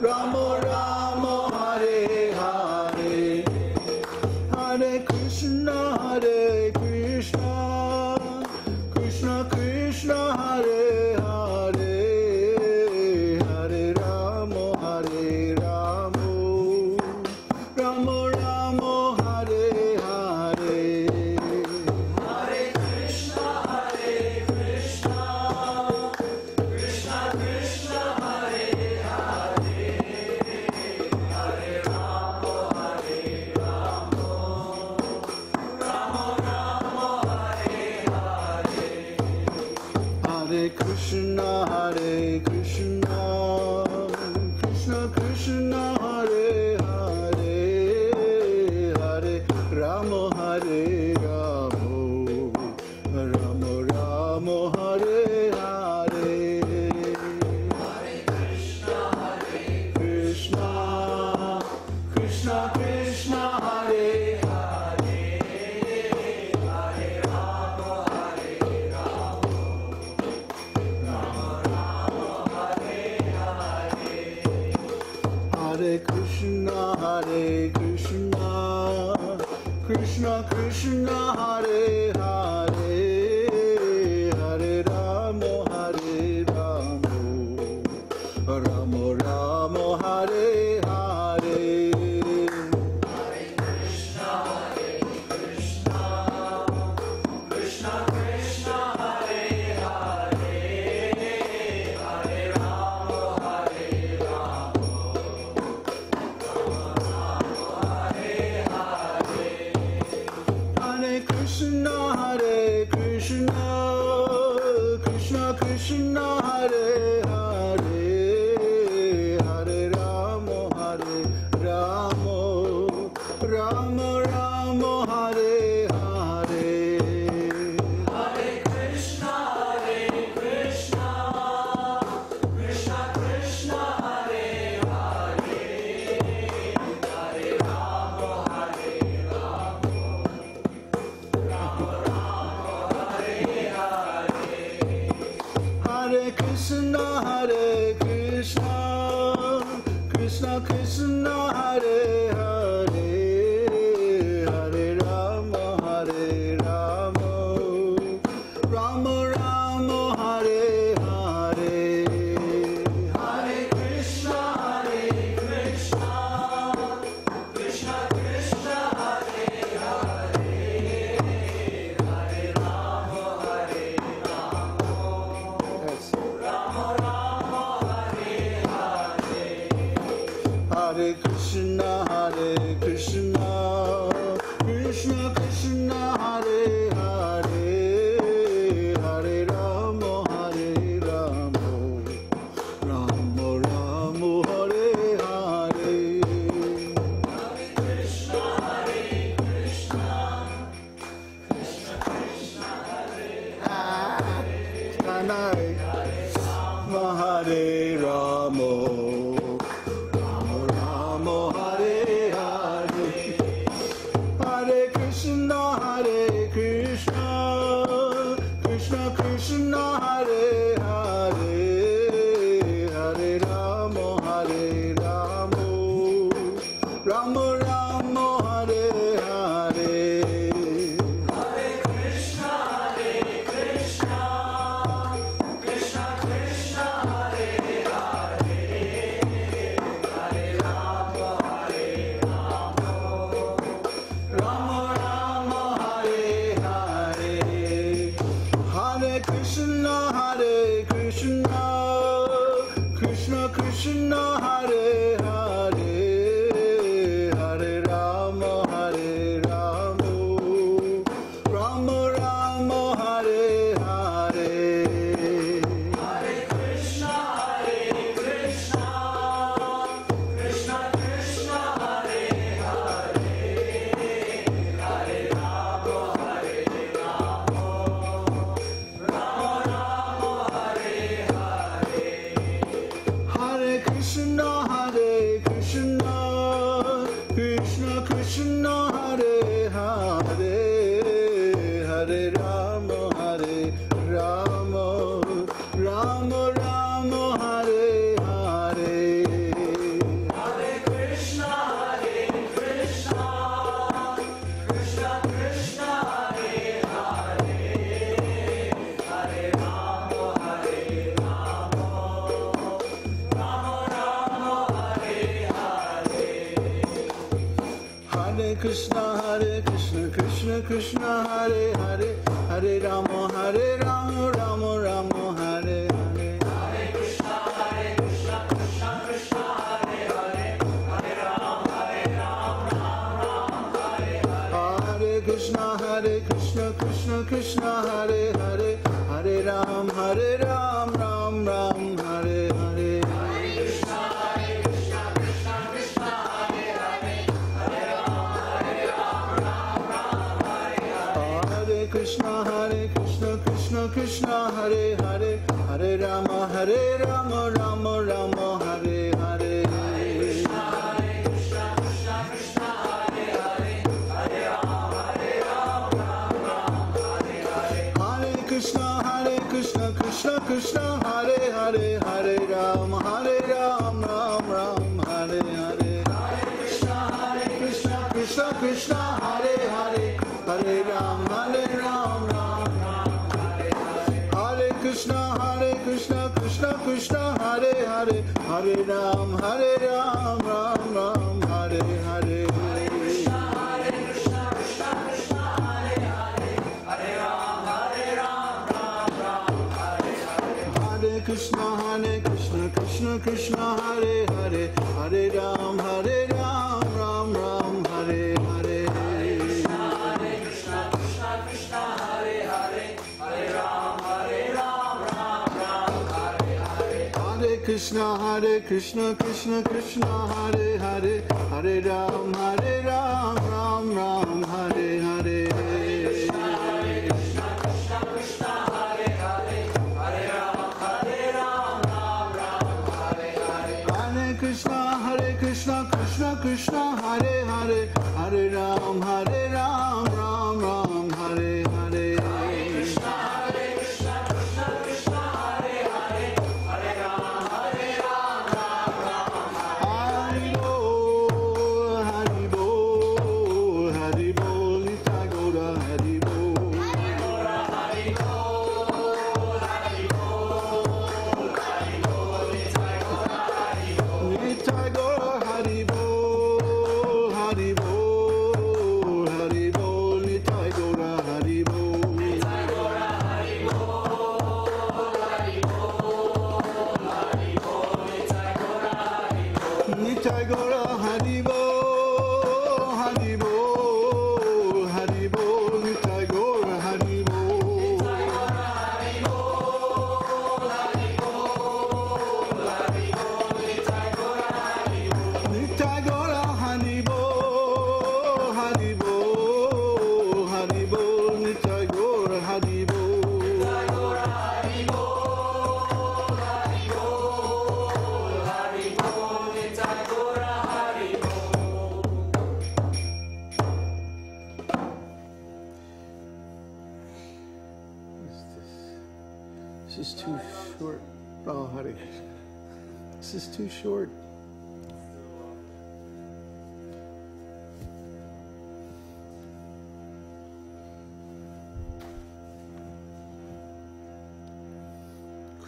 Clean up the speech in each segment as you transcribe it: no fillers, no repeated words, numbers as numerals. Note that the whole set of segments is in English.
Rama Rama Hare Hare, Hare Krishna Krishna Krishna Hare Hare, Hare Rama Hare Rama, Rama Rama Hare Hare, Hare Krishna, Krishna Krishna, Hare Hare, Hare Rama, Hare Rama, Rama Rama, Hare Hare. Hare Krishna Krishna Krishna Hare Hare, Hare Rama Hare Rama, Rama Rama Hare Hare, Hare Krishna, Krishna Krishna Krishna Hare Hare, Hare Rama, Hare Rama, Rama Rama, Hare Hare. Hare Krishna Krishna Krishna Hare Hare, Hare Rama Hare Rama, Rama Rama Hare Hare, Hare Krishna, Krishna Krishna, Hare Hare, Hare Rama, Hare Rama, Rama Rama, Hare Hare. Hare Krishna Krishna Krishna Hare Hare, Hare Rama Hare Rama, Rama Rama Hare Hare, Hare Krishna, Krishna Krishna, Hare Hare, Hare Rama, Hare Rama, Rama Rama, Hare Hare. Hare Krishna Krishna Krishna Hare Hare, Hare Rama Hare Rama, Rama Rama Hare Hare, Hare Krishna, Krishna Krishna, Hare Hare, Hare Rama, Hare Rama, Rama Rama, Hare Hare. Hare Krishna Krishna Krishna Hare Hare, Hare Rama Hare Rama, Rama Rama Hare Hare, Hare Krishna, Krishna Krishna, Hare Hare Hare Rama, Rama Rama Hare Hare, Hare Krishna Krishna Krishna Hare Hare, Hare Rama Hare Rama, Rama Rama Hare Hare, Hare Krishna, Krishna Krishna, Hare Hare, Hare Rama, Hare Rama, Rama Rama, Hare Hare. Hare Krishna Krishna Hare Hare, Hare Rama Hare Rama, Rama Rama Hare Hare, Hare Krishna, Krishna Krishna, Hare Hare, Hare Rama, Hare Rama, Rama Rama, Hare Hare. Hare Krishna Krishna Hare Hare, Hare Rama Hare Rama, Rama Rama Hare Hare, Krishna Krishna Krishna Hare Hare Hare Rama Rama Rama Hare Hare Hare Krishna Krishna Krishna Hare Hare Hare Ram Ram Hare Hare Hare Krishna Krishna Krishna Hare Hare Hare Ram Ram Ram Hare Hare Hare Krishna Krishna Krishna Hare Hare Hare Ram Ram Hare Hare Hare Krishna Krishna Krishna Hare Hare Hare Rama Rama Rama Hare Hare Krishna Krishna Krishna Hare Hare Hare Ram Ram Hare Hare Hare Krishna Krishna Krishna Hare Hare Hare Ram Ram Ram Hare Hare Hare Krishna Krishna Krishna Hare Hare Hare Ram Ram Hare Krishna Krishna Krishna Hare Hare Hare Ram Ram Ram Hare Hare Krishna Krishna Krishna Hare Hare Hare Ram Hare Krishna Krishna Krishna Hare Hare Hare Ram Ram Ram Hare Hare Krishna Krishna Hare Hare Hare Ram Ram Hare Hare Hare Krishna Krishna Krishna Hare Hare Hare Ram Ram Ram Hare Hare Krishna Krishna Krishna Hare Hare Hare Ram Ram Ram Hare Hare Krishna Krishna Krishna Hare Hare Hare Ram Hari Bol Hari Bol Hari Bol Nitai Gaura Hari Bol Nitai Gaura Hari Bol Hari Bol Hari Bol Nitai Gaura Hari Bol Nitai Gaura Hari Bol Hari Bol Hari Bol Nitai Gaura Hari Bol Nitai Gaura Hari Bol Hari Bol Hari Bol Nitai Gaura Hari Bol This is too short. Oh, Hare Krishna. This is too short.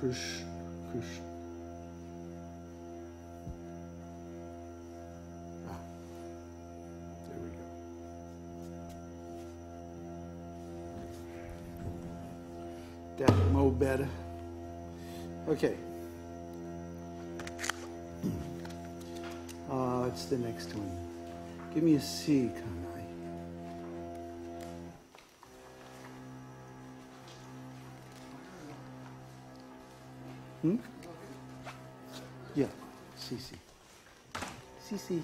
Krishna. Ah, there we go. That mo better. Okay. It's the next one. Give me a C, Kanai. Yeah, sí. Sí. Sí,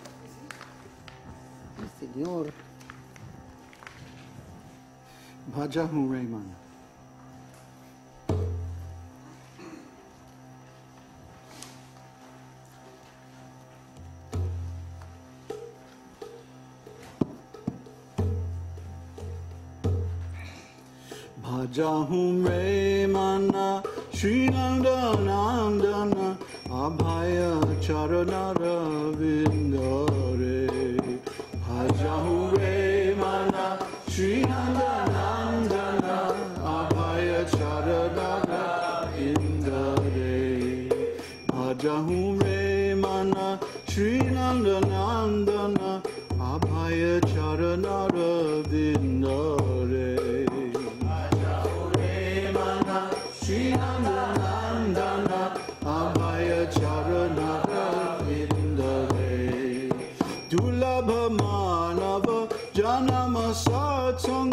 señor. Bhajahu Rayman. Bhajahum Raymana Srinanda Nandana Abhaya Charanara Vindare Bhajahum Raymana Srinanda Nandana Abhaya Charanara Vindare Bhajahum Raymana Srinanda Nandana Abhaya Charanara Vindare Ajaure Mana Srinandana Abhaya Charanara Vindare Dulabha Manava Janama Satsang